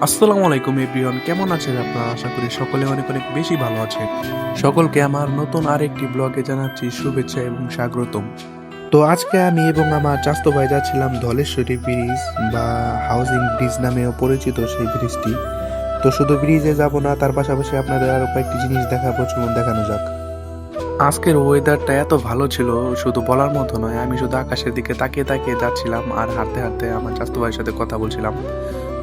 আসসালামু আলাইকুম এভরিওয়ান, কেমন আছেন আপনারা? আশা করি সকলে অনেক অনেক বেশি ভালো আছেন। সকলকে আমার নতুন আরেকটি ব্লগে জানাচ্ছি শুভেচ্ছা এবং স্বাগতম। তো আজকে আমি এবং আমার চাচাতো ভাই যাচ্ছিলাম ধলেশ্বরী ব্রিজ বা হাউজিং ব্রিজ নামেও পরিচিত সেই ব্রিজটি। তো শুধু ব্রিজে যাব না, তার পাশাপাশি আপনাদের আরো কয়েকটি জিনিস দেখাবো, চলুন দেখানো যাক। আজকের ওয়েদারটা এত ভালো ছিল, শুধু বলার মতো নয়। আমি শুধু আকাশের দিকে তাকিয়ে তাকিয়ে যাচ্ছিলাম আর হাঁটতে হাঁটতে আমার চাচাতো ভাইয়ের সাথে কথা বলছিলাম।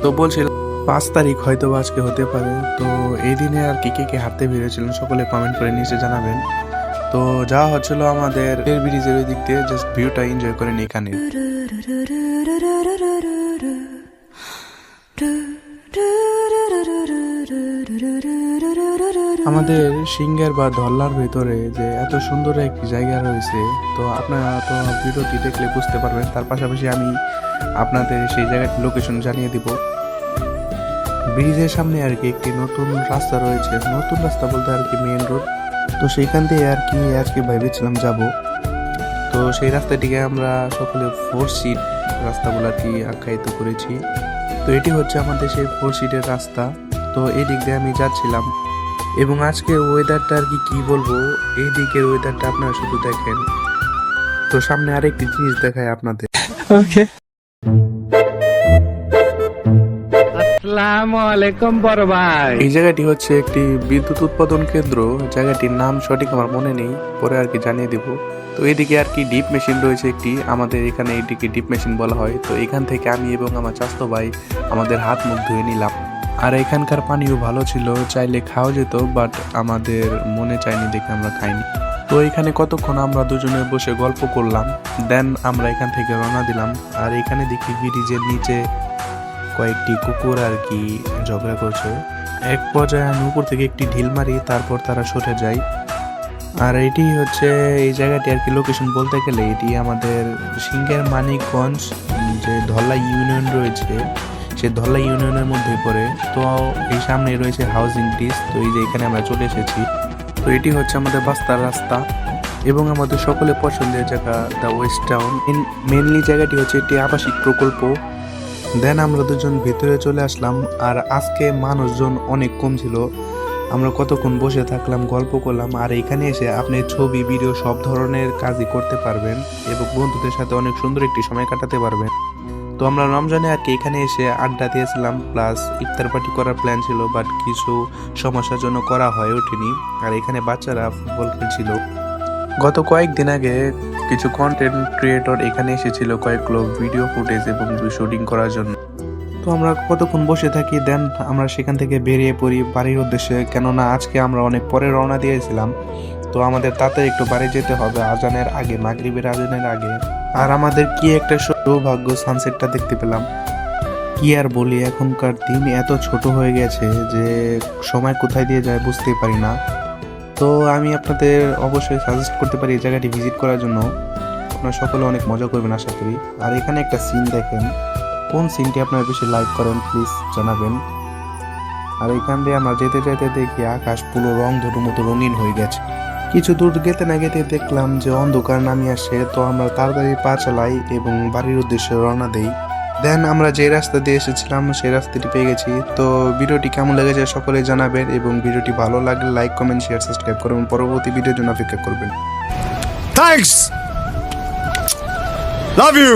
তো বলছিলাম 5 তারিখ হয়তো আজকে হতে পারে। তো এই দিনে আর কি কে হাঁটতে বেরিয়েছিলেন সকলে কমেন্ট করে নিচে জানাবেন। তো যাওয়া হচ্ছিল আমাদের ব্রিজের ওই দিক দিয়ে, জাস্ট ভিউটা এনজয় করেন এখানে। আমাদের সিঙ্গার বা ধল্লার ভেতরে যে এত সুন্দর একটি জায়গা রয়েছে, তো আপনারা তো ভিডিওটি দেখলে বুঝতে পারবেন। তার পাশাপাশি আমি আপনাদের সেই জায়গাটির লোকেশন জানিয়ে দিব। ব্রিজের সামনে আর কি একটি নতুন রাস্তা রয়েছে, নতুন রাস্তা বলতে আর কি মেইন রোড। তো সেইখান দিয়ে আর কি আজকে ভেবেছিলাম যাব। তো সেই রাস্তাটিকে আমরা সকলে 4 সিট রাস্তা বলে আর কি আখ্যায়িত করেছি। তো এটি হচ্ছে আমাদের সেই 4 সিটের রাস্তা। তো এই দিক দিয়ে আমি যাচ্ছিলাম এবং আজকের ওয়েদারটা আর কি বলবো, এই দিকের ওয়েদারটা আপনারা শুধু দেখেন। তো সামনে আরেকটি জিনিস দেখায় আপনাদের। ওকে, আসসালামু আলাইকুম বড় ভাই। এই জায়গাটি হচ্ছে একটি বিদ্যুৎ উৎপাদন কেন্দ্র, জায়গাটির নাম সঠিক আমার মনে নেই, পরে আর কি জানিয়ে দিব। তো এদিকে আর কি ডিপ মেশিন রয়েছে একটি, আমাদের এখানে এটিকে ডিপ মেশিন বলা হয়। তো এখান থেকে আমি এবং আমার চাচাতো ভাই আমাদের হাত মুখ ধুয়ে নিলাম। আর এখানকার পানিও ভালো ছিল, চাইলে খাওয়া যেত, বাট আমাদের মনে চায়নি দেখে আমরা খাইনি। তো এখানে কতক্ষণ আমরা দুজনে বসে গল্প করলাম, দেন আমরা এখান থেকে রওনা দিলাম। আর এখানে দেখি ব্রিজের নিচে কয়েকটি কুকুর আর কি ঝগড়া করছে। এক পর্যায়ে আমি উপর থেকে একটি ঢিল মারি, তারপর তারা সরে যায়। আর এটি হচ্ছে এই জায়গাটি আর কি লোকেশন বলতে গেলে এটি আমাদের সিংহের মানিকগঞ্জ যে ধল্লা ইউনিয়ন রয়েছে, সে ধল্লা ইউনিয়নের মধ্যে পড়ে। তো এই সামনে রয়েছে হাউজিং ব্রিজ। তো এই যে এখানে আমরা চলে এসেছি। তো এটি হচ্ছে আমাদের বাস্তার রাস্তা এবং আমাদের সকলের পছন্দের জায়গা দ্য ওয়েস্ট টাউন। মেনলি জায়গাটি হচ্ছে একটি আবাসিক প্রকল্প। দেন আমরা দুজন ভিতরে চলে আসলাম। আর আজকে মানুষজন অনেক কম ছিল, আমরা কতক্ষণ বসে থাকলাম, গল্প করলাম। আর এখানে এসে আপনি ছবি ভিডিও সব ধরনের কাজই করতে পারবেন এবং বন্ধুদের সাথে অনেক সুন্দর একটি সময় কাটাতে পারবেন। তো আমরা রমজানে আর কি এখানে এসে আড্ডা দিয়েছিলাম, প্লাস ইফতার পার্টি করার প্ল্যান ছিল, বাট কিছু সমস্যার জন্য করা হয়ে ওঠেনি। আর এখানে বাচ্চারা ফুটবল খেলছিল। গত কয়েকদিন আগে কিছু কন্টেন্ট ক্রিয়েটর এখানে এসেছিল কয়েকগুলো ভিডিও ফুটেজ এবং শুটিং করার জন্য। তো আমরা কতক্ষণ বসে থাকি, দেন আমরা সেখান থেকে বেরিয়ে পড়ি বাড়ির উদ্দেশ্যে, কেননা আজকে আমরা অনেক পরে রওনা দিয়েছিলাম। তো আমাদের তাড়াতাড়ি একটু বাড়ি যেতে হবে আজানের আগে, মাগরিবের আজানের আগে। আর আমাদের কি একটা সৌভাগ্য, সানসেটটা দেখতে পেলাম। কি আর বলি, এখনকার দিন এত ছোট হয়ে গেছে যে সময় কোথায় দিয়ে যায় বুঝতেই পারি না। তো আমি আপনাদের অবশ্যই সাজেস্ট করতে পারি এই জায়গাটি ভিজিট করার জন্য। আপনারা সকলে অনেক মজা করবেন আশা করি। আর এখানে একটা সিন দেখেন, কোন সিনটি আপনারা বেশি লাইক করেন প্লিজ জানাবেন। আর এখান দিয়ে আমরা যেতে যেতে দেখি আকাশ পুরো রং ধরুর মতো রঙিন হয়ে গেছে। কিছু দূর যেতে না যেতে দেখলাম যে অন্ধকার নামি আসে। তো আমরা তাড়াতাড়ি পা চালাই এবং বাড়ির উদ্দেশ্যে রওনা দেই। দেন আমরা যে রাস্তা দিয়ে এসেছিলাম সেই রাস্তাটি পেয়ে গেছি। তো ভিডিওটি কেমন লেগেছে সকলে জানাবেন এবং ভিডিওটি ভালো লাগলে লাইক কমেন্ট শেয়ার সাবস্ক্রাইব করবেন। পরবর্তী ভিডিওর জন্য অপেক্ষা করবেন। Thanks! Love you!